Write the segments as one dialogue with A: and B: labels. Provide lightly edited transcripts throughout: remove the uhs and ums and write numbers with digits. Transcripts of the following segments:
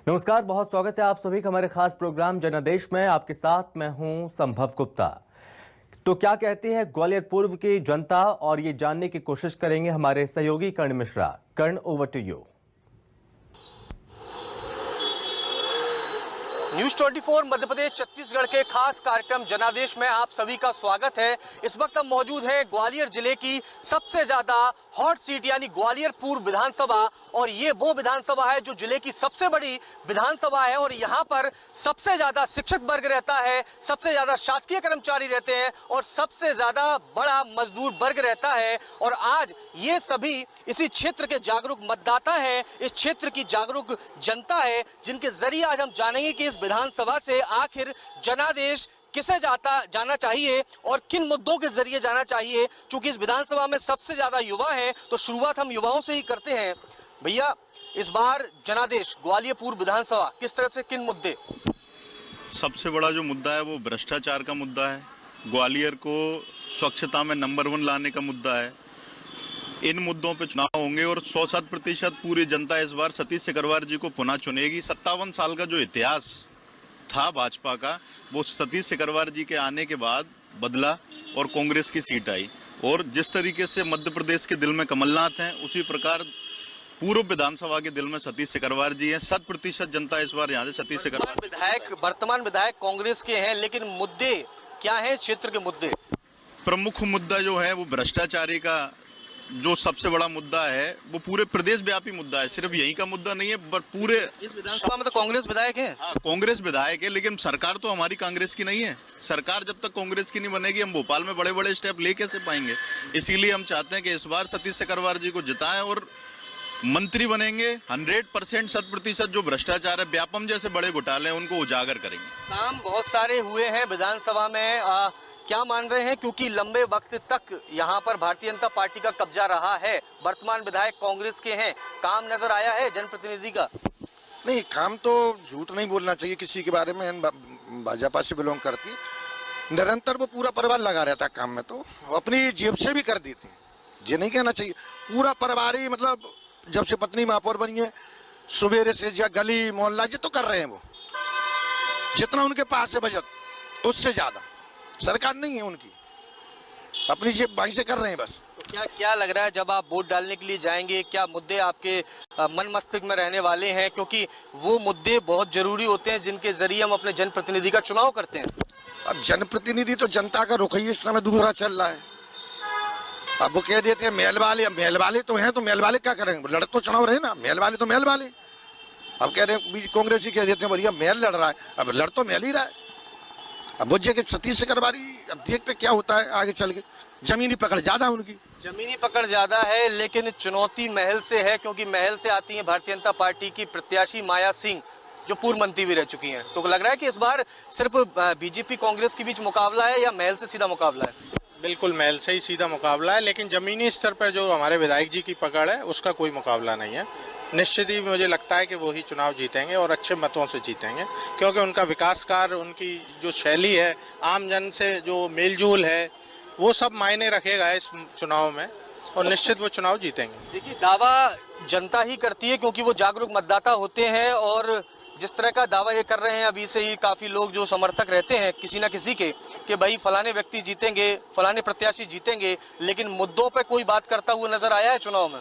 A: नमस्कार, बहुत स्वागत है आप सभी का हमारे खास प्रोग्राम जनादेश में। आपके साथ मैं हूं संभव गुप्ता। तो क्या कहती है ग्वालियर पूर्व की जनता, और ये जानने की कोशिश करेंगे हमारे सहयोगी कर्ण मिश्रा। कर्ण, over to you.
B: News 24 Madhya Pradesh Chhattisgarh के खास कार्यक्रम जनादेश में आप सभी का स्वागत है। इस वक्त हम मौजूद हैं ग्वालियर जिले की सबसे ज्यादा हॉट सीट यानी ग्वालियर पूर्व विधानसभा, और ये वो विधानसभा है जो जिले की सबसे बड़ी विधानसभा है। और यहाँ पर सबसे ज्यादा शिक्षक वर्ग रहता है, सबसे ज्यादा शासकीय कर्मचारी रहते हैं और सबसे ज्यादा बड़ा मजदूर वर्ग रहता है। और आज ये सभी इसी क्षेत्र के जागरूक मतदाता हैं, इस क्षेत्र की जागरूक जनता है, जिनके जरिए आज हम जानेंगे कि इस विधानसभा से आखिर जनादेश किसे जाना चाहिए और किन मुद्दों के जरिए जाना चाहिए। क्योंकि इस विधानसभा में सबसे ज्यादा युवा हैं, तो शुरुआत हम युवाओं से ही करते हैं। भैया, इस बार जनादेश ग्वालियर पूर्व विधानसभा किस तरह से, किन मुद्दे?
C: सबसे बड़ा जो मुद्दा है वो भ्रष्टाचार का मुद्दा है। ग्वालियर को स्वच्छता में नंबर 1 लाने का मुद्दा है। इन मुद्दों पे चुनाव होंगे और 100% पूरी जनता इस बार सतीश सिकरवार जी को पुनः चुनेगी। 57 साल का जो इतिहास था भाजपा का, वो सतीश सिकरवार जी के आने के बाद बदला और कांग्रेस की सीट आई। और जिस तरीके से मध्य प्रदेश के दिल में कमलनाथ हैं, उसी प्रकार पूर्व विधानसभा के दिल में सतीश सिकरवार जी हैं। 100% जनता इस बार यहाँ से सतीश सिकरवार।
B: वर्तमान विधायक कांग्रेस के हैं, लेकिन मुद्दे क्या हैं इस क्षेत्र के मुद्दे?
C: प्रमुख मुद्दा जो है वो भ्रष्टाचारी का जो सबसे बड़ा मुद्दा है, वो पूरे प्रदेश व्यापी मुद्दा है। सिर्फ यही का मुद्दा नहीं है, पर पूरे
B: इस विधानसभा में तो कांग्रेस विधायक है।
C: हाँ, कांग्रेस विधायक है, लेकिन सरकार तो हमारी कांग्रेस की नहीं है। सरकार जब तक कांग्रेस की नहीं बनेगी, हम भोपाल में बड़े बड़े स्टेप ले कैसे पाएंगे। इसीलिए हम चाहते हैं कि इस बार सतीश सिकरवार जी को जिताएं और मंत्री बनेंगे। 100% 100% जो भ्रष्टाचार है, व्यापम जैसे बड़े घोटाले हैं, उनको उजागर करेंगे।
B: काम बहुत सारे हुए हैं विधानसभा में, क्या मान रहे हैं? क्योंकि लंबे वक्त तक यहाँ पर भारतीय जनता पार्टी का कब्जा रहा है, वर्तमान विधायक कांग्रेस के हैं। काम नजर आया है जनप्रतिनिधि का?
D: नहीं, काम तो झूठ नहीं बोलना चाहिए किसी के बारे में। भाजपा से बिलोंग करती है, निरंतर वो पूरा परिवार लगा रहता है काम में, तो अपनी जेब से भी कर देती है। ये नहीं कहना चाहिए, पूरा परिवार ही, मतलब जब से पत्नी महापौर बनी है, सवेरे से गली मोहल्ला ये तो कर रहे हैं वो, जितना उनके पास है बजट उससे ज्यादा। सरकार नहीं है उनकी, अपनी जेब बाई से कर रहे हैं बस।
B: तो क्या लग रहा है जब आप वोट डालने के लिए जाएंगे, क्या मुद्दे आपके मन मस्तिष्क में रहने वाले हैं? क्योंकि वो मुद्दे बहुत जरूरी होते हैं जिनके जरिए हम अपने जनप्रतिनिधि का चुनाव करते हैं।
D: अब जनप्रतिनिधि तो जनता का रुख ही इस समय दूसरा चल रहा है। अब वो कह देते हैं महल वाले, अब महल वाले तो हैं, तो महल वाले क्या करेंगे? लड़ तो चुनाव रहे ना, महल वाले तो महल वाले। अब कह रहे हैं कांग्रेस ही कह देते हैं भैया महल लड़ रहा है, अब लड़ तो महल ही रहा है। अब वो जगह सतीश सिकरवार, अब देखते क्या होता है आगे चल के। जमीनी पकड़ ज्यादा है उनकी,
B: जमीनी पकड़ ज्यादा है, लेकिन चुनौती महल से है, क्योंकि महल से आती है भारतीय जनता पार्टी की प्रत्याशी माया सिंह, जो पूर्व मंत्री भी रह चुकी हैं। तो लग रहा है कि इस बार सिर्फ बीजेपी कांग्रेस के बीच मुकाबला है या महल से सीधा मुकाबला है?
E: बिल्कुल महल से ही सीधा मुकाबला है, लेकिन जमीनी स्तर पर जो हमारे विधायक जी की पकड़ है उसका कोई मुकाबला नहीं है। निश्चित ही मुझे लगता है कि वो ही चुनाव जीतेंगे और अच्छे मतों से जीतेंगे, क्योंकि उनका विकास कार्य, उनकी जो शैली है, आम जन से जो मेलजोल है, वो सब मायने रखेगा इस चुनाव में, और निश्चित वो चुनाव जीतेंगे।
B: देखिए, दावा जनता ही करती है, क्योंकि वो जागरूक मतदाता होते हैं। और जिस तरह का दावा ये कर रहे हैं, अभी से ही काफी लोग जो समर्थक रहते हैं किसी ना किसी के, कि भाई फलाने व्यक्ति जीतेंगे, फलाने प्रत्याशी जीतेंगे, लेकिन मुद्दों पे कोई बात करता हुआ नजर आया है चुनाव में?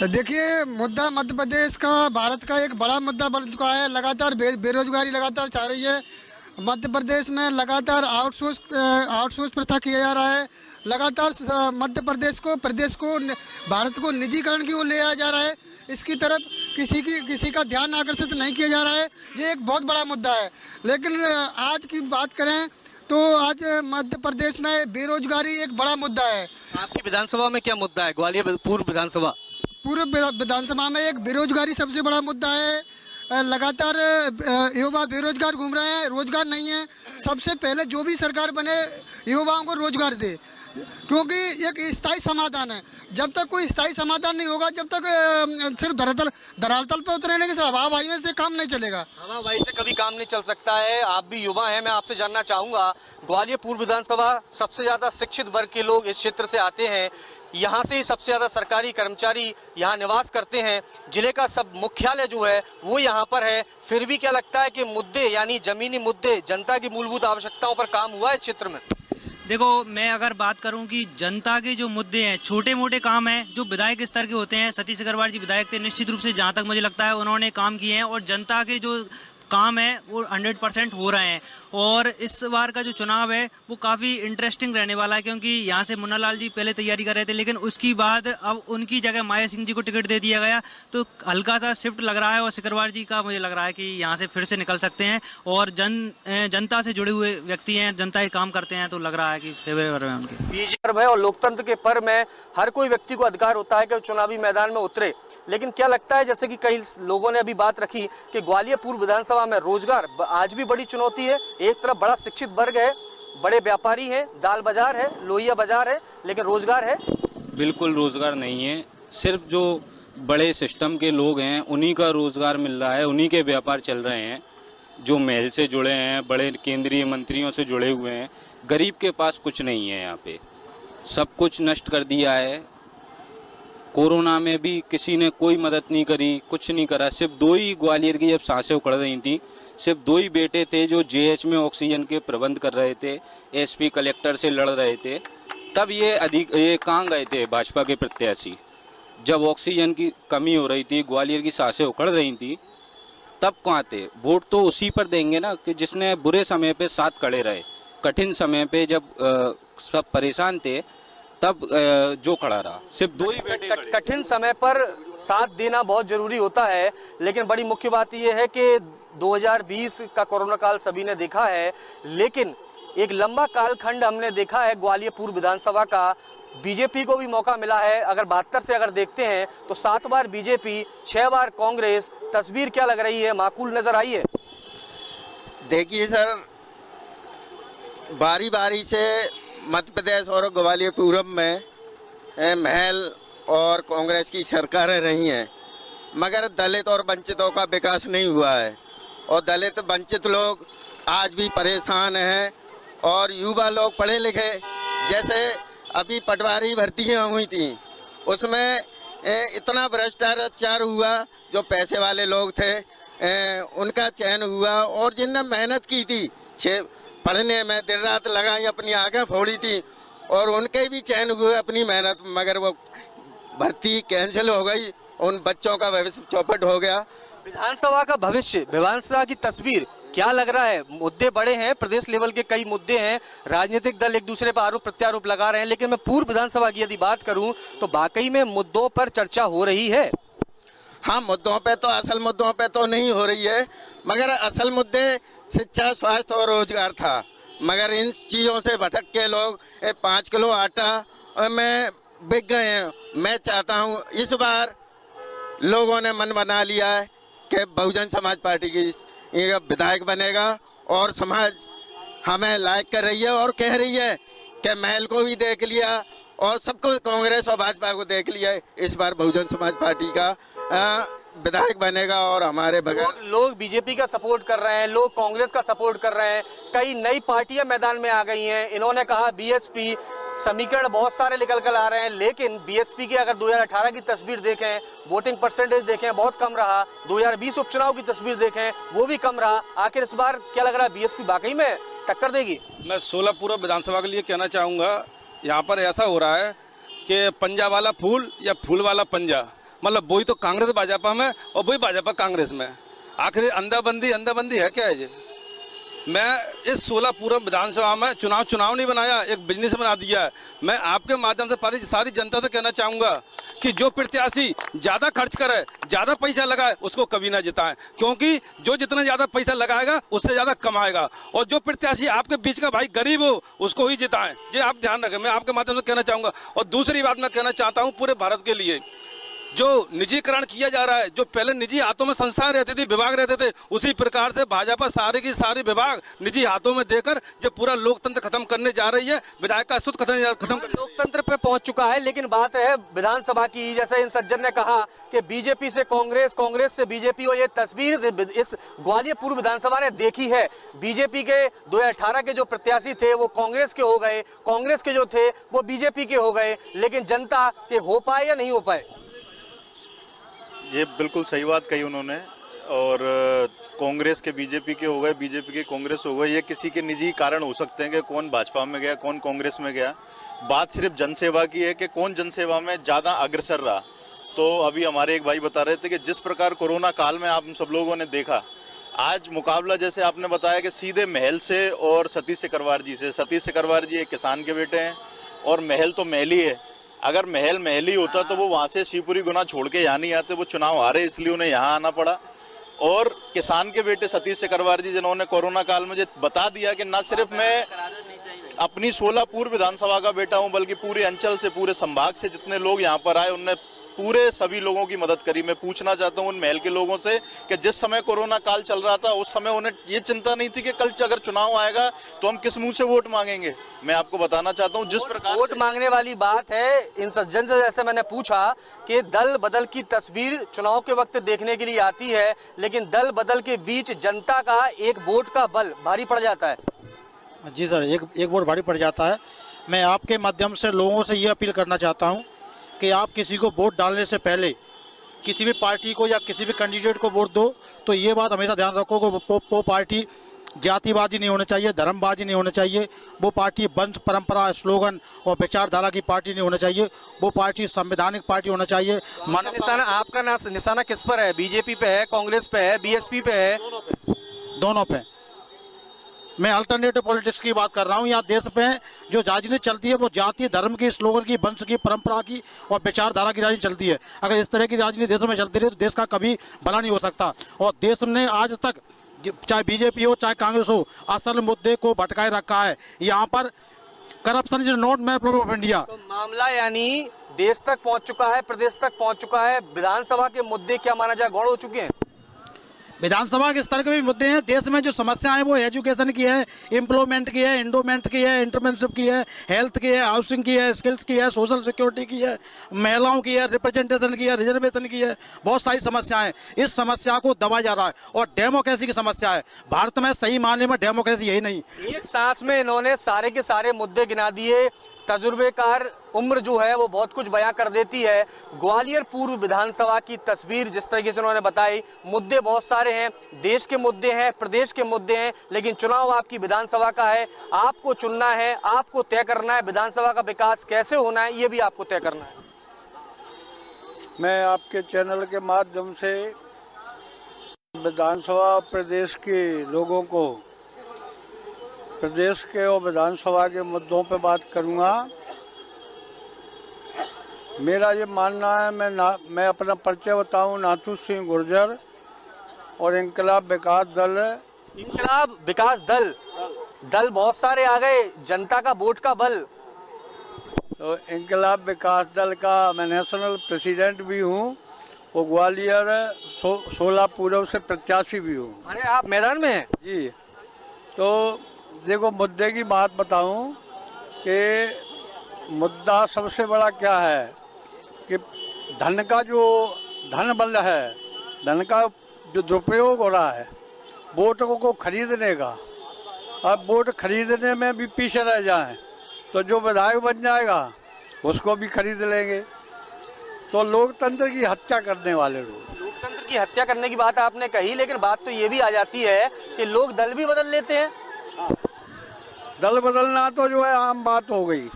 F: देखिए, मुद्दा मध्य प्रदेश का, भारत का एक बड़ा मुद्दा बन चुका है। लगातार बेरोजगारी लगातार छा रही है मध्य प्रदेश में। लगातार आउटसोर्स प्रथा किया जा रहा है। लगातार मध्य प्रदेश को भारत को निजीकरण की ओर ले जाया जा रहा है। इसकी तरफ किसी का ध्यान आकर्षित नहीं किया जा रहा है। ये एक बहुत बड़ा मुद्दा है। लेकिन आज की बात करें तो आज मध्य प्रदेश में बेरोजगारी एक बड़ा मुद्दा है।
B: आपकी विधानसभा में क्या मुद्दा है? ग्वालियर पूर्व विधानसभा
F: में एक बेरोजगारी सबसे बड़ा मुद्दा है। लगातार युवा बेरोजगार घूम रहे हैं, रोजगार नहीं है। सबसे पहले जो भी सरकार बने युवाओं को रोजगार दे, क्योंकि एक स्थायी समाधान है। जब तक कोई स्थायी समाधान नहीं होगा, जब तक सिर्फ धरातल पर उतरने के हवा में से काम नहीं चलेगा।
B: हवाबाजी से कभी काम नहीं चल सकता है। आप भी युवा हैं, मैं आपसे जानना चाहूंगा, ग्वालियर पूर्व विधानसभा सबसे ज्यादा शिक्षित वर्ग के लोग इस क्षेत्र से आते हैं, यहाँ से ही सबसे ज़्यादा सरकारी कर्मचारी यहाँ निवास करते हैं, जिले का सब मुख्यालय जो है वो यहाँ पर है। फिर भी क्या लगता है कि मुद्दे यानी ज़मीनी मुद्दे, जनता की मूलभूत आवश्यकताओं पर काम हुआ है इस क्षेत्र में?
G: देखो, मैं अगर बात करूं कि जनता के जो मुद्दे हैं, छोटे मोटे काम हैं जो विधायक स्तर के होते हैं। सतीश अग्रवाल जी विधायक थे, निश्चित रूप से जहां तक मुझे लगता है उन्होंने काम किए हैं और जनता के जो काम है वो 100% हो रहे हैं। और इस बार का जो चुनाव है वो काफ़ी इंटरेस्टिंग रहने वाला है, क्योंकि यहाँ से मुन्ना लाल जी पहले तैयारी कर रहे थे, लेकिन उसकी बाद अब उनकी जगह माया सिंह जी को टिकट दे दिया गया, तो हल्का सा शिफ्ट लग रहा है। और सिकरवार जी का मुझे लग रहा है कि यहाँ से फिर से निकल सकते हैं और जनता से जुड़े हुए व्यक्ति हैं, जनता के काम करते हैं, तो लग रहा है कि फेवरेबल है उनके।
B: बीजेपी है और लोकतंत्र के पर्व में हर कोई व्यक्ति को अधिकार होता है कि वो चुनावी मैदान में उतरे, लेकिन क्या लगता है, जैसे कि कई लोगों ने अभी बात रखी कि ग्वालियर पूर्व विधानसभा में रोजगार आज भी बड़ी चुनौती है। एक तरफ बड़ा शिक्षित वर्ग है, बड़े व्यापारी हैं, दाल बाजार है, लोहिया बाजार है, लेकिन रोजगार है?
H: बिल्कुल रोजगार नहीं है। सिर्फ जो बड़े सिस्टम के लोग हैं उन्हीं का रोजगार मिल रहा है, उन्हीं के व्यापार चल रहे हैं, जो महल से जुड़े हैं, बड़े केंद्रीय मंत्रियों से जुड़े हुए हैं। गरीब के पास कुछ नहीं है, यहाँ पे सब कुछ नष्ट कर दिया है। कोरोना में भी किसी ने कोई मदद नहीं करी, कुछ नहीं करा। सिर्फ 2 ही ग्वालियर की जब सांसें उखड़ रही थी, सिर्फ 2 ही बेटे थे जो जेएच में ऑक्सीजन के प्रबंध कर रहे थे, एसपी कलेक्टर से लड़ रहे थे। तब ये कहाँ गए थे भाजपा के प्रत्याशी? जब ऑक्सीजन की कमी हो रही थी, ग्वालियर की सांसें उखड़ रही थी, तब कहाँ थे? वोट तो उसी पर देंगे ना कि जिसने बुरे समय पे साथ खड़े रहे। कठिन समय पे जब सब परेशान थे तब जो खड़ा रहा। सिर्फ 2 ही बेटे।
B: कठिन समय पर साथ देना बहुत जरूरी होता है, लेकिन बड़ी मुख्य बात यह है कि 2020 का कोरोना काल सभी ने देखा है, लेकिन एक लंबा कालखंड हमने देखा है ग्वालियर पूर्व विधानसभा का। बीजेपी को भी मौका मिला है, अगर 72 से अगर देखते हैं तो 7 बार बीजेपी, 6 बार कांग्रेस। तस्वीर क्या लग रही है, माकूल नजर आई है?
I: देखिए सर, बारी बारी से मध्य प्रदेश और ग्वालियर पूर्व में महल और कांग्रेस की सरकारें रही हैं, मगर दलित और वंचितों का विकास नहीं हुआ है और दलित वंचित लोग आज भी परेशान हैं। और युवा लोग पढ़े लिखे, जैसे अभी पटवारी भर्तियाँ हुई थी, उसमें इतना भ्रष्टाचार हुआ, जो पैसे वाले लोग थे उनका चयन हुआ, और जिनने मेहनत की थी पढ़ने में, दिन रात लगाई, अपनी आंखें फोड़ी थी, और उनके भी चयन हुए अपनी मेहनत, मगर वो भर्ती कैंसिल हो गई, उन बच्चों का भविष्य चौपट हो गया।
B: विधानसभा का भविष्य, विधानसभा की तस्वीर क्या लग रहा है? मुद्दे बड़े हैं, प्रदेश लेवल के कई मुद्दे हैं, राजनीतिक दल एक दूसरे पर आरोप प्रत्यारोप लगा रहे हैं, लेकिन मैं पूर्व विधानसभा की यदि बात करूं तो वाकई में मुद्दों पर चर्चा हो रही है।
I: हाँ, मुद्दों पे तो, असल मुद्दों पे तो नहीं हो रही है, मगर असल मुद्दे शिक्षा, स्वास्थ्य और रोजगार था। मगर इन चीज़ों से भटक के लोग 5 किलो आटा में बिक गए हैं। मैं चाहता हूँ इस बार लोगों ने मन बना लिया है कि बहुजन समाज पार्टी की विधायक बनेगा, और समाज हमें लाइक कर रही है और कह रही है कि महल को भी देख लिया और सबको, कांग्रेस और भाजपा को देख लिया, इस बार बहुजन समाज पार्टी का विधायक बनेगा। और हमारे बगैर
B: लोग बीजेपी का सपोर्ट कर रहे हैं, लोग कांग्रेस का सपोर्ट कर रहे हैं, कई नई पार्टियां मैदान में आ गई हैं। इन्होंने कहा बीएसपी, समीकरण बहुत सारे निकल कर आ रहे हैं, लेकिन बीएसपी की अगर 2018 की तस्वीर देखें, वोटिंग परसेंटेज देखें, बहुत कम रहा। 2020 उपचुनाव की तस्वीर देखें, वो भी कम रहा। आखिर इस बार क्या लग रहा है, बीएसपी वाकई में टक्कर देगी?
J: मैं 16 पूर्व विधानसभा के लिए कहना चाहूँगा, यहाँ पर ऐसा हो रहा है कि पंजा वाला फूल या फूल वाला पंजा, मतलब वही तो कांग्रेस भाजपा में और वही भाजपा कांग्रेस में। आखिर अंधाबंदी है क्या है ये? मैं इस 16 पूर्व विधानसभा में चुनाव नहीं बनाया, एक बिजनेस बना दिया है। मैं आपके माध्यम से सारी जनता से कहना चाहूँगा कि जो प्रत्याशी ज़्यादा खर्च करे, ज़्यादा पैसा लगाए, उसको कभी ना जिताएं, क्योंकि जो जितना ज़्यादा पैसा लगाएगा उससे ज़्यादा कमाएगा। और जो प्रत्याशी आपके बीच का भाई गरीब हो, उसको ही जिताएं। ये आप ध्यान रखें, मैं आपके माध्यम से कहना चाहूँगा। और दूसरी बात मैं कहना चाहता हूँ पूरे भारत के लिए जो निजीकरण किया जा रहा है, जो पहले निजी हाथों में संस्थाएं रहती थी, विभाग रहते थे, उसी प्रकार से भाजपा सारे की सारे विभाग निजी हाथों में देकर जो पूरा लोकतंत्र खत्म करने जा रही है, विधायक का अस्तित्व खत्म
B: लोकतंत्र पे पहुंच चुका है। लेकिन बात है विधानसभा की, जैसे इन सज्जन ने कहा कि बीजेपी से कांग्रेस, कांग्रेस से बीजेपी, और ये तस्वीर इस ग्वालियर पूर्व विधानसभा ने देखी है। बीजेपी के 2018 के जो प्रत्याशी थे वो कांग्रेस के हो गए, कांग्रेस के जो थे वो बीजेपी के हो गए, लेकिन जनता के हो पाए या नहीं हो पाए?
C: ये बिल्कुल सही बात कही उन्होंने। और कांग्रेस के बीजेपी के हो गए, बीजेपी के कांग्रेस हो गए, ये किसी के निजी कारण हो सकते हैं कि कौन भाजपा में गया, कौन कांग्रेस में गया। बात सिर्फ जनसेवा की है कि कौन जनसेवा में ज़्यादा अग्रसर रहा। तो अभी हमारे एक भाई बता रहे थे कि जिस प्रकार कोरोना काल में आप सब लोगों ने देखा, आज मुकाबला जैसे आपने बताया कि सीधे महल से और सतीश सिकरवार जी से। सतीश सिकरवार जी एक किसान के बेटे हैं और महल तो महल ही है। अगर महल महल ही होता तो वो वहाँ से शिवपुरी गुना छोड़ के यहाँ नहीं आते, वो चुनाव हारे इसलिए उन्हें यहाँ आना पड़ा। और किसान के बेटे सतीश सिकरवार जी, जिन्होंने कोरोना काल में बता दिया कि ना सिर्फ मैं अपनी सोलापुर विधानसभा का बेटा हूँ, बल्कि पूरे अंचल से, पूरे संभाग से जितने लोग यहाँ पर आए उनने पूरे सभी लोगों की मदद करी। मैं पूछना चाहता हूँ उन महल के लोगों से कि जिस समय कोरोना काल चल रहा था उस समय उन्हें ये चिंता नहीं थी कि कल अगर चुनाव आएगा तो हम किस मुंह से वोट मांगेंगे। मैं आपको बताना चाहता हूँ जिस प्रकार
B: वोट मांगने वाली बात है, इन सज्जन से जैसे मैंने पूछा कि दल बदल की तस्वीर चुनाव के वक्त देखने के लिए आती है, लेकिन दल बदल के बीच जनता का एक वोट का बल भारी पड़ जाता है।
K: जी सर, एक वोट भारी पड़ जाता है। मैं आपके माध्यम से लोगों से ये अपील करना चाहता हूँ कि आप किसी को वोट डालने से पहले किसी भी पार्टी को या किसी भी कैंडिडेट को वोट दो तो ये बात हमेशा ध्यान रखो कि वो पार्टी जातिवादी नहीं होनी चाहिए, धर्मवादी नहीं होना चाहिए, वो पार्टी वंश परंपरा, स्लोगन और विचारधारा की पार्टी नहीं होना चाहिए, वो पार्टी संवैधानिक पार्टी होना चाहिए।
B: निशाना आपका निशाना किस पर है? बीजेपी पे है, कांग्रेस पे है, बीएसपी पे है?
K: दोनों पे। मैं अल्टरनेटिव पॉलिटिक्स की बात कर रहा हूँ। यहाँ देश में जो राजनीति चलती है वो जाति, धर्म की, स्लोगन की, वंश की, परंपरा की और विचारधारा की राजनीति चलती है। अगर इस तरह की राजनीति देश में चलती रही तो देश का कभी भला नहीं हो सकता। और देश ने आज तक, चाहे बीजेपी हो चाहे कांग्रेस हो, असल मुद्दे को भटकाए रखा है। यहाँ पर corruption is not map of India.
B: तो मामला यानी देश तक पहुँच चुका है, प्रदेश तक पहुँच चुका है। विधानसभा के मुद्दे क्या माना जाए गौड़ हो चुके हैं?
K: विधानसभा के स्तर के भी मुद्दे हैं। देश में जो समस्या है वो एजुकेशन की है, एम्प्लॉयमेंट की है, एंडोमेंट की है, इंटरप्रेन्योरशिप की है, हेल्थ की है, हाउसिंग की है, स्किल्स की है, सोशल सिक्योरिटी की है, महिलाओं की है, रिप्रेजेंटेशन की है, रिजर्वेशन की है। बहुत सारी समस्याएं। इस समस्या को दबाया जा रहा है और डेमोक्रेसी की समस्या है। भारत में सही मायने में डेमोक्रेसी यही नहीं।
B: एक सांस में इन्होंने सारे के सारे मुद्दे गिना दिए। तजुर्बेकार उम्र जो है वो बहुत कुछ बयां कर देती है। ग्वालियर पूर्व विधानसभा की तस्वीर जिस तरीके से उन्होंने बताई, मुद्दे बहुत सारे हैं, देश के मुद्दे हैं, प्रदेश के मुद्दे हैं, लेकिन चुनाव आपकी विधानसभा का है। आपको चुनना है, आपको तय करना है विधानसभा का विकास कैसे होना है, ये भी आपको तय करना है।
L: मैं आपके चैनल के माध्यम से विधानसभा प्रदेश के लोगों को प्रदेश के और विधानसभा के मुद्दों पर बात करूंगा। मेरा ये मानना है, मैं अपना परिचय बताऊं, नाथू सिंह गुर्जर और इंकलाब विकास दल।
B: इंकलाब विकास दल बहुत सारे आ गए, जनता का वोट का बल।
L: तो इंकलाब विकास दल का मैं नेशनल प्रेसिडेंट भी हूँ और ग्वालियर 16 पूर्व से प्रत्याशी भी हूँ।
B: अरे आप मैदान में हैं?
L: जी। तो देखो, मुद्दे की बात बताऊं कि मुद्दा सबसे बड़ा क्या है कि धन का जो धन बल है, धन का जो दुरुपयोग हो रहा है वोटों को खरीदने का। अब वोट खरीदने में भी पीछे रह जाएं तो जो विधायक बन जाएगा उसको भी खरीद लेंगे। तो लोकतंत्र की हत्या करने वाले लोग।
B: लोकतंत्र की हत्या करने की बात आपने कही, लेकिन बात तो ये भी आ जाती है कि लोग दल भी बदल लेते हैं।
L: दल बदलना तो जो है आम बात हो गई।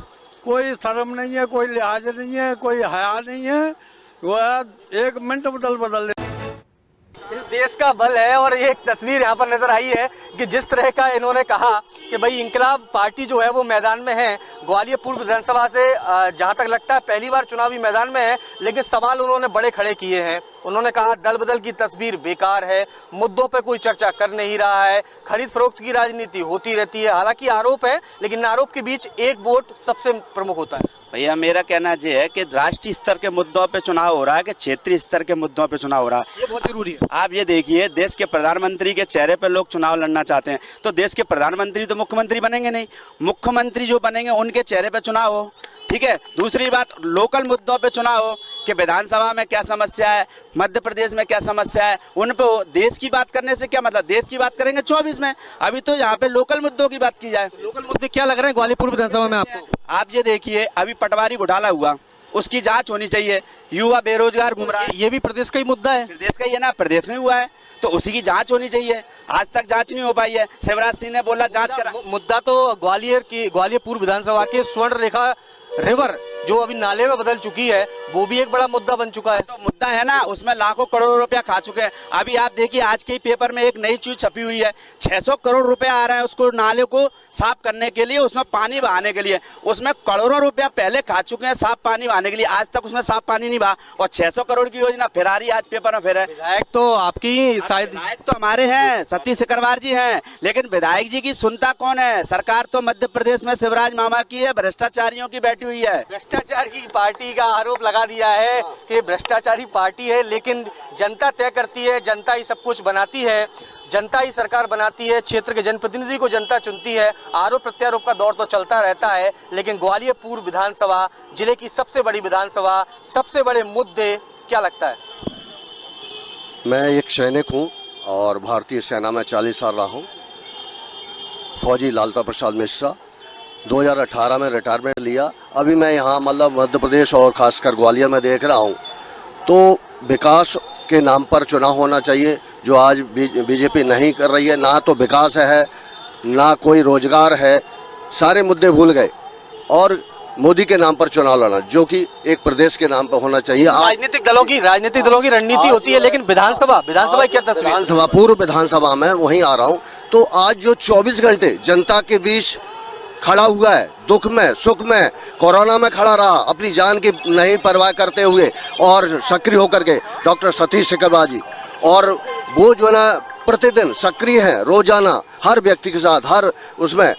L: कोई शर्म नहीं है, कोई लिहाज नहीं है, कोई हया नहीं है, वो है 1 मिनट में दल बदल ले।
B: इस देश का बल है। और एक तस्वीर यहाँ पर नजर आई है कि जिस तरह का इन्होंने कहा कि भाई इंकलाब पार्टी जो है वो मैदान में है। ग्वालियर पूर्व विधानसभा से जहाँ तक लगता है पहली बार चुनावी मैदान में है, लेकिन सवाल उन्होंने बड़े खड़े किए हैं। उन्होंने कहा दल बदल की तस्वीर बेकार है, मुद्दों पे कोई चर्चा कर नहीं रहा है, खरीद फरोख्त की राजनीति होती रहती है। हालांकि आरोप है, लेकिन आरोप के बीच एक वोट सबसे प्रमुख होता है।
M: भैया मेरा कहना ये है कि राष्ट्रीय स्तर के मुद्दों पे चुनाव हो रहा है कि क्षेत्रीय स्तर के मुद्दों पे चुनाव हो रहा है,
B: ये बहुत जरूरी है।
M: आप ये देखिए, देश के प्रधानमंत्री के चेहरे पे लोग चुनाव लड़ना चाहते हैं, तो देश के प्रधानमंत्री तो मुख्यमंत्री बनेंगे नहीं, मुख्यमंत्री जो बनेंगे उनके चेहरे पे चुनाव हो। ठीक है, दूसरी बात, लोकल मुद्दों पे चुनाव हो कि विधानसभा में क्या समस्या है, मध्य प्रदेश में क्या समस्या है, उन पे हो। देश की बात करने से क्या मतलब, देश की बात करेंगे 24 में, अभी तो यहाँ पे लोकल मुद्दों की बात की जाए।
B: लोकल मुद्दे क्या लग रहे हैं ग्वालियर पूर्व विधानसभा में आपको?
M: आप ये देखिए, अभी पटवारी घोटाला हुआ, उसकी जांच होनी चाहिए। युवा बेरोजगार घूम रहा है,
B: ये भी प्रदेश का ही मुद्दा है।
M: प्रदेश का ही है ना, प्रदेश में हुआ है तो उसी की जांच होनी चाहिए। आज तक जांच नहीं हो पाई है। शिवराज सिंह ने बोला जांच करा।
B: मुद्दा तो ग्वालियर पूर्व विधानसभा के स्वर्ण रेखा रिवर जो अभी नाले में बदल चुकी है, वो भी एक बड़ा मुद्दा बन चुका है।
M: तो मुद्दा है ना, उसमें लाखों करोड़ों रुपया खा चुके हैं। अभी आप देखिए, आज के पेपर में एक नई चीज छपी हुई है, 600 करोड़ रुपया आ रहा है उसको नाले को साफ करने के लिए, उसमें पानी बहाने के लिए। उसमें करोड़ों रुपया पहले खा चुके हैं साफ पानी बहाने के लिए, आज तक उसमें साफ पानी नहीं बहा, और 600 करोड़ की योजना फिर आ रही है आज पेपर में फिर है।
B: विधायक तो आपकी शायद,
M: विधायक तो हमारे हैं, सतीश सिकरवार जी हैं, लेकिन विधायक जी की सुनता कौन है? सरकार तो मध्य प्रदेश में शिवराज मामा की है, भ्रष्टाचारियों की बैठी हुई है।
B: भ्रष्टाचार की पार्टी का आरोप लगा दिया है कि भ्रष्टाचारी पार्टी है, लेकिन जनता तय करती है, जनता ही सब कुछ बनाती है, जनता ही सरकार बनाती है, क्षेत्र के जनप्रतिनिधि को जनता चुनती है। आरोप प्रत्यारोप का दौर तो चलता रहता है, लेकिन ग्वालियर पूर्व विधानसभा जिले की सबसे बड़ी विधानसभा, सबसे बड़े मुद्दे क्या लगता है?
N: मैं एक सैनिक हूँ और भारतीय सेना में 40 साल रहा हूँ। फौजी लालता प्रसाद मिश्रा, 2018 में रिटायरमेंट लिया। अभी मैं यहाँ मतलब मध्य प्रदेश और खासकर ग्वालियर में देख रहा हूँ, तो विकास के नाम पर चुनाव होना चाहिए, जो आज बीजेपी नहीं कर रही है। ना तो विकास है, ना कोई रोजगार है, सारे मुद्दे भूल गए और मोदी के नाम पर चुनाव लड़ना, जो कि एक प्रदेश के नाम पर होना चाहिए।
B: राजनीतिक दलों की रणनीति होती है, लेकिन विधानसभा क्या तस्वीर?
N: विधानसभा, पूर्व विधानसभा में वहीं आ रहा हूँ, तो आज जो 24 घंटे जनता के बीच खड़ा हुआ है, दुख में सुख में, कोरोना में खड़ा रहा, अपनी जान की नहीं परवाह करते हुए और सक्रिय होकर के डॉक्टर सतीश सिकरवार जी, और वो जो है ना प्रतिदिन सक्रिय हैं, रोजाना हर व्यक्ति के साथ, हर उसमें,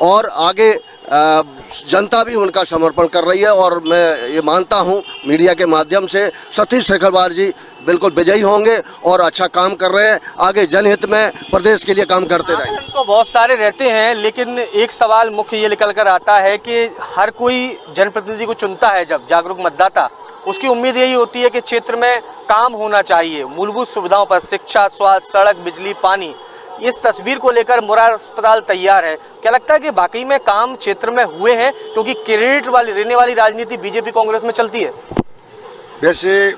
N: और आगे जनता भी उनका समर्पण कर रही है। और मैं ये मानता हूँ मीडिया के माध्यम से सतीश सिकरवार जी बिल्कुल विजयी होंगे और अच्छा काम कर रहे हैं, आगे जनहित में प्रदेश के लिए काम करते रहेंगे।
B: तो बहुत सारे रहते हैं, लेकिन एक सवाल मुख्य ये निकल कर आता है कि हर कोई जनप्रतिनिधि को चुनता है जब जागरूक मतदाता, उसकी उम्मीद यही होती है कि क्षेत्र में काम होना चाहिए, मूलभूत सुविधाओं पर, शिक्षा, स्वास्थ्य, सड़क, बिजली, पानी। इस तस्वीर को लेकर मुरार अस्पताल तैयार है। क्या लगता है कि वाकई में काम क्षेत्र में हुए हैं? क्योंकि क्रेडिट वाली रहने वाली राजनीति बीजेपी कांग्रेस में चलती है।
D: वैसे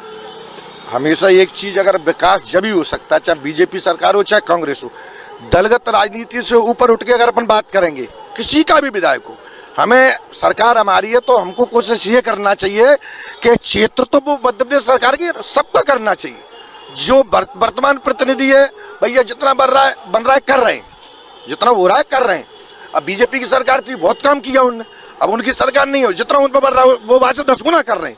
D: हमेशा एक चीज, अगर विकास जब ही हो सकता है, चाहे बीजेपी सरकार हो चाहे कांग्रेस हो, दलगत राजनीति से ऊपर उठ के अगर अपन बात करेंगे, किसी का भी विधायक हो, हमें सरकार हमारी है तो हमको कोशिश ये करना चाहिए कि क्षेत्र तो वो मध्य प्रदेश सरकार की सबका करना चाहिए। जो वर्तमान प्रतिनिधि है भैया, जितना बन रहा है कर रहे हैं, जितना हो रहा है कर रहे हैं। अब बीजेपी की सरकार थी, बहुत काम किया उनने, अब उनकी सरकार नहीं हो, जितना उन पर बन रहा है वो बात से 10 गुना कर रहे हैं।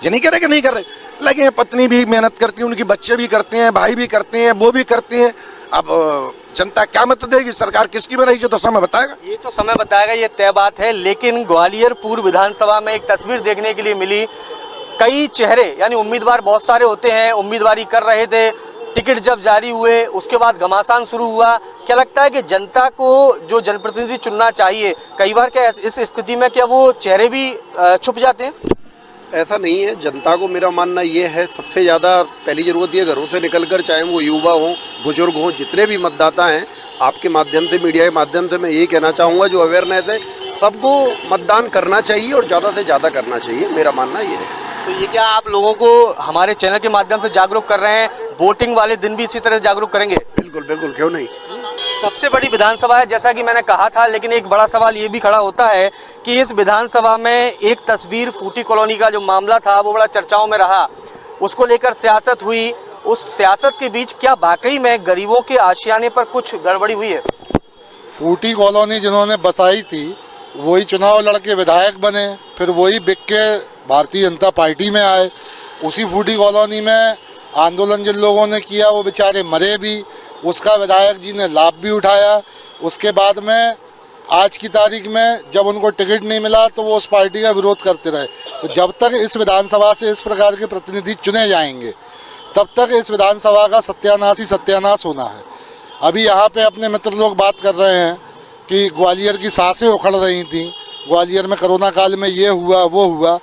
D: ये नहीं कह रहे कि नहीं कर रहे, लगे हैं, पत्नी भी मेहनत करती है, उनके बच्चे भी करते हैं, भाई भी करते हैं, वो भी करते हैं। अब जनता क्या मत देगी, सरकार किसकी में रही, जो तो समय बताएगा।
B: ये तो समय बताएगा, ये तय बात है। लेकिन ग्वालियर पूर्व विधानसभा में एक तस्वीर देखने के लिए मिली, कई चेहरे यानी उम्मीदवार बहुत सारे होते हैं, उम्मीदवारी कर रहे थे, टिकट जब जारी हुए उसके बाद घमासान शुरू हुआ। क्या लगता है कि जनता को जो जनप्रतिनिधि चुनना चाहिए, कई बार क्या इस स्थिति में क्या वो चेहरे भी छुप जाते हैं?
O: ऐसा नहीं है, जनता को मेरा मानना ये है, सबसे ज़्यादा पहली ज़रूरत ये घरों से निकलकर, चाहे वो युवा हों, बुजुर्ग हों, जितने भी मतदाता हैं, आपके माध्यम से, मीडिया के माध्यम से मैं यही कहना चाहूँगा, जो अवेयरनेस है, सबको मतदान करना चाहिए और ज़्यादा से ज़्यादा करना चाहिए, मेरा मानना ये है।
B: तो ये क्या आप लोगों को हमारे चैनल के माध्यम से जागरूक कर रहे हैं? वोटिंग वाले दिन भी इसी तरह जागरूक करेंगे?
O: बिल्कुल बिल्कुल, क्यों नहीं।
B: सबसे बड़ी विधानसभा है जैसा कि मैंने कहा था, लेकिन एक बड़ा सवाल ये भी खड़ा होता है कि इस विधानसभा में एक तस्वीर फूटी कॉलोनी का जो मामला था वो बड़ा चर्चाओं में रहा, उसको लेकर सियासत हुई। उस सियासत के बीच क्या वाकई में गरीबों के आशियाने पर कुछ गड़बड़ी हुई है?
P: फूटी कॉलोनी जिन्होंने बसाई थी वही चुनाव लड़के विधायक बने, फिर वही बिक के भारतीय जनता पार्टी में आए। उसी फूटी कॉलोनी में आंदोलन जिन लोगों ने किया वो बेचारे मरे भी, उसका विधायक जी ने लाभ भी उठाया। उसके बाद में आज की तारीख में जब उनको टिकट नहीं मिला तो वो उस पार्टी का विरोध करते रहे। तो जब तक इस विधानसभा से इस प्रकार के प्रतिनिधि चुने जाएंगे तब तक इस विधानसभा का सत्यानाश ही सत्यानाश होना है। अभी यहाँ पे अपने मित्र लोग बात कर रहे हैं कि ग्वालियर की सांसें उखड़ रही थी, ग्वालियर में कोरोना काल में ये हुआ वो हुआ।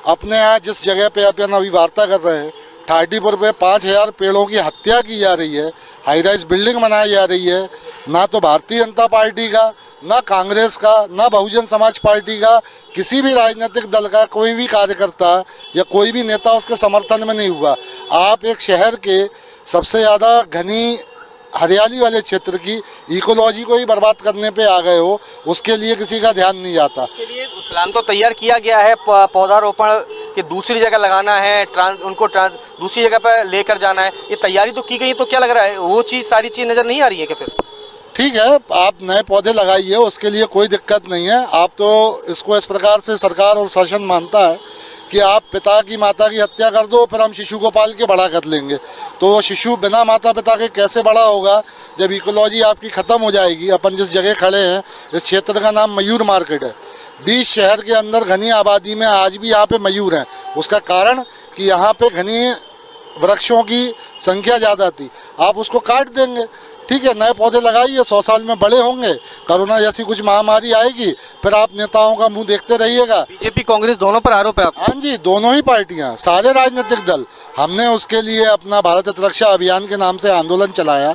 P: अपने यहाँ जिस जगह पे अपन अभी वार्ता कर रहे हैं, ठाटीपुर पे 5000 पेड़ों की हत्या की जा रही है, हाई राइज बिल्डिंग बनाई जा रही है। ना तो भारतीय जनता पार्टी का, ना कांग्रेस का, ना बहुजन समाज पार्टी का, किसी भी राजनीतिक दल का कोई भी कार्यकर्ता या कोई भी नेता उसके समर्थन में नहीं हुआ। आप एक शहर के सबसे ज़्यादा घनी हरियाली वाले क्षेत्र की इकोलॉजी को ही बर्बाद करने पे आ गए हो, उसके लिए किसी का ध्यान नहीं जाता।
B: इसके लिए प्लान तो तैयार किया गया है, पौधारोपण कि दूसरी जगह लगाना है, दूसरी जगह पर लेकर जाना है, ये तैयारी तो की गई है। तो क्या लग रहा है वो चीज़, सारी चीज़ नज़र नहीं आ रही है क्या? फिर
P: ठीक है, आप नए पौधे लगाइए, उसके लिए कोई दिक्कत नहीं है। आप तो इसको इस प्रकार से सरकार और शासन मानता है कि आप पिता की माता की हत्या कर दो फिर हम शिशु को पाल के बड़ा कर लेंगे। तो वो शिशु बिना माता पिता के कैसे बड़ा होगा जब इकोलॉजी आपकी ख़त्म हो जाएगी। अपन जिस जगह खड़े हैं इस क्षेत्र का नाम मयूर मार्केट है। 20 शहर के अंदर घनी आबादी में आज भी यहाँ पे मयूर हैं। उसका कारण कि यहाँ पे घनी वृक्षों की संख्या ज़्यादा थी, आप उसको काट देंगे। ठीक है, नए पौधे लगाइए, 100 साल में बड़े होंगे। कोरोना जैसी कुछ महामारी आएगी फिर आप नेताओं का मुंह देखते रहिएगा।
B: बीजेपी कांग्रेस दोनों पर आरोप है?
P: हाँ जी, दोनों ही पार्टियां, सारे राजनीतिक दल। हमने उसके लिए अपना भारत रक्षा अभियान के नाम से आंदोलन चलाया,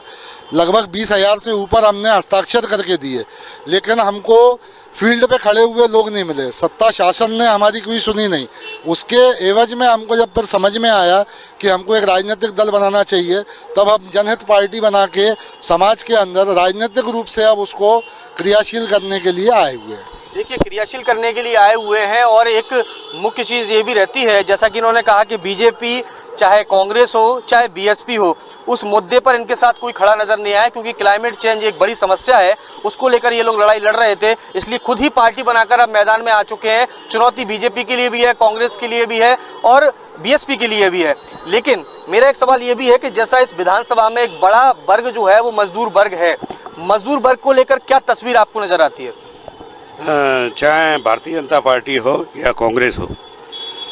P: लगभग 20,000 से ऊपर हमने हस्ताक्षर करके दिए, लेकिन हमको फील्ड पे खड़े हुए लोग नहीं मिले। सत्ता शासन ने हमारी कोई सुनी नहीं। उसके एवज में हमको जब फिर समझ में आया कि हमको एक राजनीतिक दल बनाना चाहिए, तब हम जनहित पार्टी बना के समाज के अंदर राजनीतिक रूप से अब उसको क्रियाशील करने के लिए आए हुए हैं।
B: देखिए, क्रियाशील करने के लिए आए हुए हैं और एक मुख्य चीज़ ये भी रहती है, जैसा कि इन्होंने कहा कि बीजेपी चाहे कांग्रेस हो चाहे बीएसपी हो, उस मुद्दे पर इनके साथ कोई खड़ा नजर नहीं आया, क्योंकि क्लाइमेट चेंज एक बड़ी समस्या है, उसको लेकर ये लोग लड़ाई लड़ रहे थे। इसलिए खुद ही पार्टी बनाकर अब मैदान में आ चुके हैं। चुनौती बीजेपी के लिए भी है, कांग्रेस के लिए भी है और बीएसपी के लिए भी है। लेकिन मेरा एक सवाल ये भी है कि जैसा इस विधानसभा में एक बड़ा वर्ग जो है वो मजदूर वर्ग है, मजदूर वर्ग को लेकर क्या तस्वीर आपको नजर आती है?
Q: चाहे भारतीय जनता पार्टी हो या कांग्रेस हो,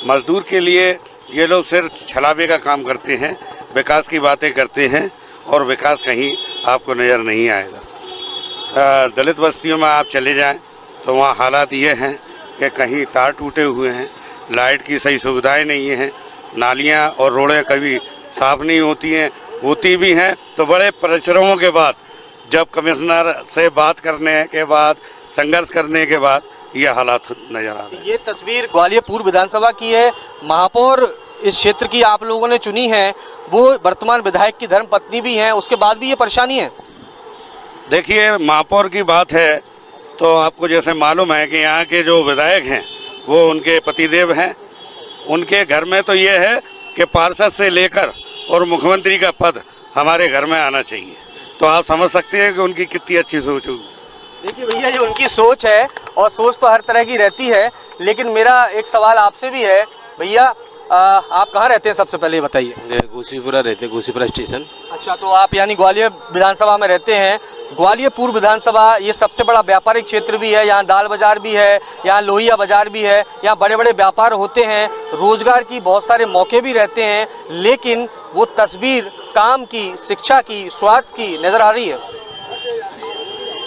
Q: मजदूर के लिए ये लोग सिर्फ छलावे का काम करते हैं, विकास की बातें करते हैं और विकास कहीं आपको नज़र नहीं आएगा। दलित बस्तियों में आप चले जाएं तो वहाँ हालात ये हैं कि कहीं तार टूटे हुए हैं, लाइट की सही सुविधाएं नहीं हैं, नालियाँ और रोडें कभी साफ़ नहीं होती हैं, होती भी हैं तो बड़े परिश्रमों के बाद, जब कमिश्नर से बात करने के बाद, संघर्ष करने के बाद ये हालात नजर आ रहे हैं।
B: ये तस्वीर ग्वालियर पूर्व विधानसभा की है। महापौर इस क्षेत्र की आप लोगों ने चुनी है, वो वर्तमान विधायक की धर्मपत्नी भी हैं, उसके बाद भी ये परेशानी है।
Q: देखिए, महापौर की बात है तो आपको जैसे मालूम है कि यहाँ के जो विधायक हैं वो उनके पतिदेव हैं। उनके घर में तो ये है कि पार्षद से लेकर और मुख्यमंत्री का पद हमारे घर में आना चाहिए। तो आप समझ सकते हैं कि उनकी कितनी अच्छी सोच होगी।
B: देखिए भैया, ये उनकी सोच है और सोच तो हर तरह की रहती है, लेकिन मेरा एक सवाल आपसे भी है भैया, आप कहाँ रहते हैं सबसे पहले ये बताइए?
R: घूसीपुरा रहते हैं, घूसीपुरा स्टेशन।
B: अच्छा, तो आप यानी ग्वालियर विधानसभा में रहते हैं। ग्वालियर पूर्व विधानसभा ये सबसे बड़ा व्यापारिक क्षेत्र भी है, यहाँ दाल बाजार भी है, यहाँ लोहिया बाजार भी है, यहाँ बड़े बड़े व्यापार होते हैं, रोजगार की बहुत सारे मौके भी रहते हैं, लेकिन वो तस्वीर काम की, शिक्षा की, स्वास्थ्य की नज़र आ रही है?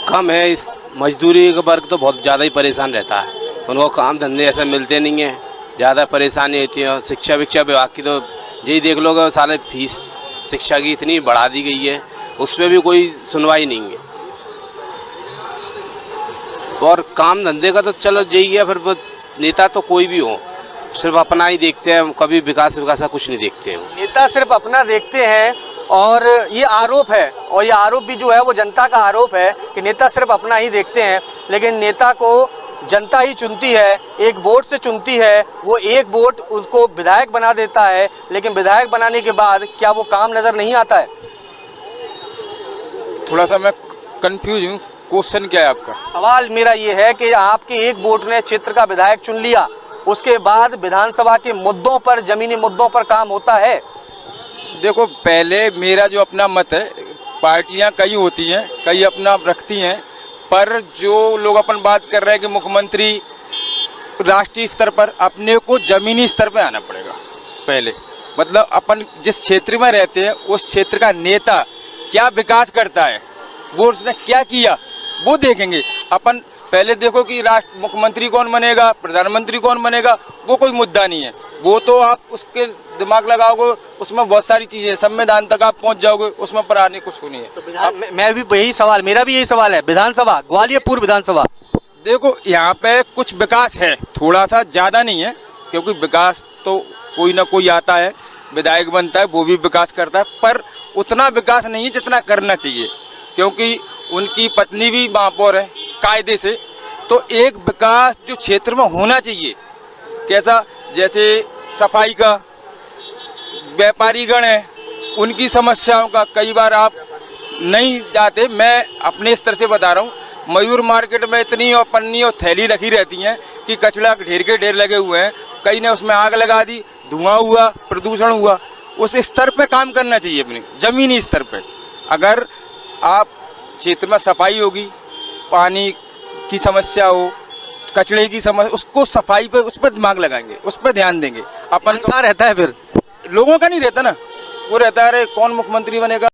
R: कम है। इस मजदूरी का वर्ग तो बहुत ज़्यादा ही परेशान रहता है, उनको काम धंधे ऐसे मिलते नहीं हैं, ज़्यादा परेशानी होती है। शिक्षा विभाग की तो यही देख लो, सारे फीस शिक्षा की इतनी बढ़ा दी गई है, उस पर भी कोई सुनवाई नहीं है। और काम धंधे का तो चलो यही है, फिर नेता तो कोई भी हो सिर्फ अपना ही देखते हैं, कभी विकास कुछ नहीं देखते हैं।
B: नेता सिर्फ अपना देखते हैं और ये आरोप है, और ये आरोप भी जो है वो जनता का आरोप है कि नेता सिर्फ अपना ही देखते हैं। लेकिन नेता को जनता ही चुनती है, एक वोट से चुनती है, वो एक वोट उसको विधायक बना देता है, लेकिन विधायक बनाने के बाद क्या वो काम नज़र नहीं आता है?
S: थोड़ा सा मैं कंफ्यूज हूँ, क्वेश्चन क्या है आपका?
B: सवाल मेरा ये है कि आपके एक वोट ने क्षेत्र का विधायक चुन लिया, उसके बाद विधानसभा के मुद्दों पर, जमीनी मुद्दों पर काम होता है?
S: देखो पहले मेरा जो अपना मत है, पार्टियां कई होती हैं, कई अपना रखती हैं, पर जो लोग अपन बात कर रहे हैं कि मुख्यमंत्री राष्ट्रीय स्तर पर, अपने को जमीनी स्तर पर आना पड़ेगा पहले। मतलब अपन जिस क्षेत्र में रहते हैं उस क्षेत्र का नेता क्या विकास करता है, वो उसने क्या किया, वो देखेंगे अपन। पहले देखो कि राष्ट्र मुख्यमंत्री कौन बनेगा, प्रधानमंत्री कौन बनेगा, वो कोई मुद्दा नहीं है। वो तो आप उसके दिमाग लगाओगे, उसमें बहुत सारी चीजें, संविधान तक आप पहुंच जाओगे, उसमें पर आने कुछ नहीं है।
B: तो मैं भी यही सवाल, मेरा भी यही सवाल है। विधानसभा, ग्वालियर पूर्व विधानसभा,
S: देखो यहाँ पे कुछ विकास है, थोड़ा सा, ज़्यादा नहीं है, क्योंकि विकास तो कोई ना कोई आता है, विधायक बनता है, वो भी विकास करता है, पर उतना विकास नहीं है जितना करना चाहिए, क्योंकि उनकी पत्नी भी महापौर है कायदे से। तो एक विकास जो क्षेत्र में होना चाहिए, कैसा, जैसे सफाई का, व्यापारीगण है, उनकी समस्याओं का कई बार आप नहीं जाते। मैं अपने स्तर से बता रहा हूँ, मयूर मार्केट में इतनी और पन्नी और थैली रखी रहती हैं कि कचरा ढेर के ढेर लगे हुए हैं, कई ने उसमें आग लगा दी, धुआं हुआ, प्रदूषण हुआ। उस स्तर पे काम करना चाहिए, अपने ज़मीनी स्तर पे। अगर आप क्षेत्र में सफाई होगी, पानी की समस्या हो, कचरे की समस्या, उसको सफाई पे, उस पर दिमाग लगाएंगे, उस पर ध्यान देंगे। अपन
B: क्या रहता है फिर,
S: लोगों का नहीं रहता ना, वो रहता है अरे कौन मुख्यमंत्री बनेगा।